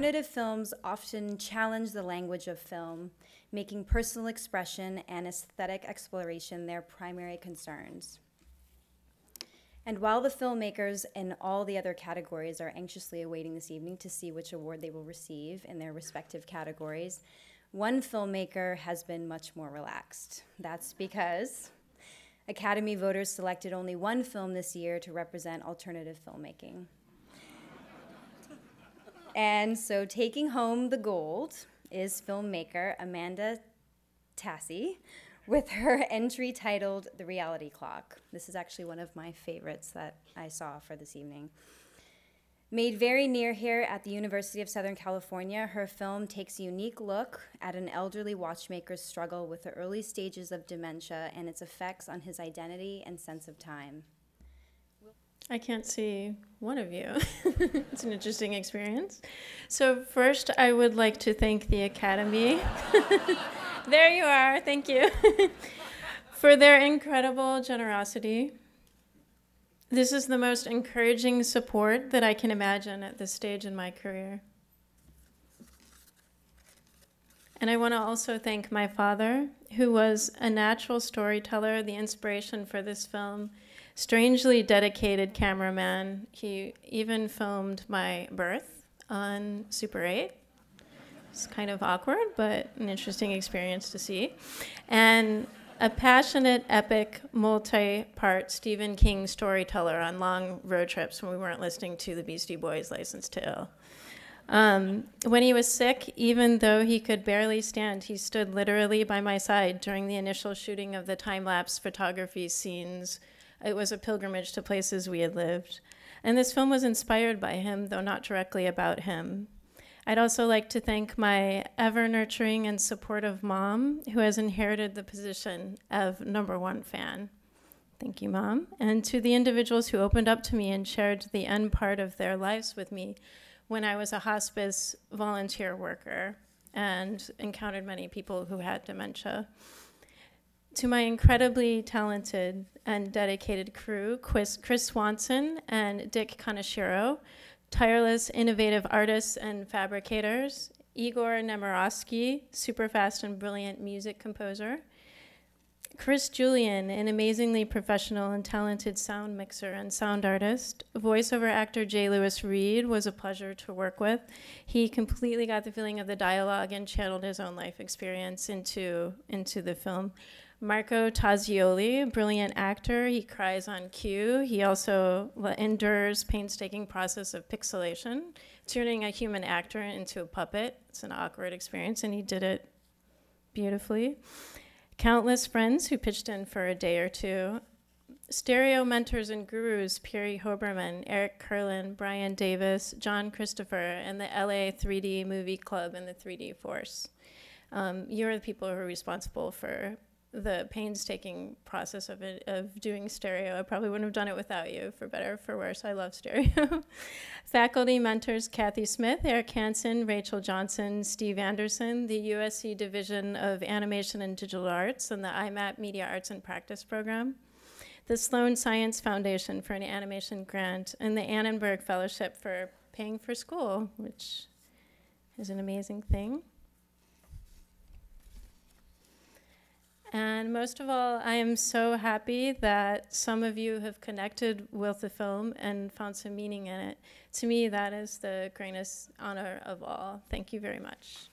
Alternative films often challenge the language of film, making personal expression and aesthetic exploration their primary concerns. And while the filmmakers in all the other categories are anxiously awaiting this evening to see which award they will receive in their respective categories, one filmmaker has been much more relaxed. That's because Academy voters selected only one film this year to represent alternative filmmaking. And so taking home the gold is filmmaker Amanda Tasse with her entry titled The Reality Clock. This is actually one of my favorites that I saw for this evening. Made very near here at the University of Southern California, her film takes a unique look at an elderly watchmaker's struggle with the early stages of dementia and its effects on his identity and sense of time. I can't see one of you. It's an interesting experience. So first, I would like to thank the Academy. There you are, thank you. For their incredible generosity. This is the most encouraging support that I can imagine at this stage in my career. And I want to also thank my father, who was a natural storyteller, the inspiration for this film, strangely dedicated cameraman. He even filmed my birth on Super 8. It's kind of awkward, but an interesting experience to see. And a passionate, epic, multi-part Stephen King storyteller on long road trips when we weren't listening to the Beastie Boys' License to Ill. When he was sick, even though he could barely stand, he stood literally by my side during the initial shooting of the time-lapse photography scenes. It was a pilgrimage to places we had lived. And this film was inspired by him, though not directly about him. I'd also like to thank my ever-nurturing and supportive mom, who has inherited the position of #1 fan. Thank you, Mom. And to the individuals who opened up to me and shared the end part of their lives with me when I was a hospice volunteer worker and encountered many people who had dementia. To my incredibly talented and dedicated crew, Chris Swanson and Dick Kaneshiro, tireless, innovative artists and fabricators, Igor Nemirovsky, super fast and brilliant music composer, Chris Julian, an amazingly professional and talented sound mixer and sound artist. Voiceover actor J. Lewis Reed was a pleasure to work with. He completely got the feeling of the dialogue and channeled his own life experience into the film. Marco Tazioli, brilliant actor. He cries on cue. He also endures painstaking process of pixelation, turning a human actor into a puppet. It's an awkward experience, and he did it beautifully. Countless friends who pitched in for a day or two. Stereo mentors and gurus, Piri Hoberman, Eric Curlin, Brian Davis, John Christopher, and the LA 3D Movie Club and the 3D Force. You're the people who are responsible for the painstaking process of doing stereo. I probably wouldn't have done it without you, for better or for worse. I love stereo. Faculty mentors Kathy Smith, Eric Hansen, Rachel Johnson, Steve Anderson, the USC Division of Animation and Digital Arts, and the IMAP Media Arts and Practice Program, the Sloan Science Foundation for an animation grant, and the Annenberg Fellowship for paying for school, which is an amazing thing. And most of all, I am so happy that some of you have connected with the film and found some meaning in it. To me, that is the greatest honor of all. Thank you very much.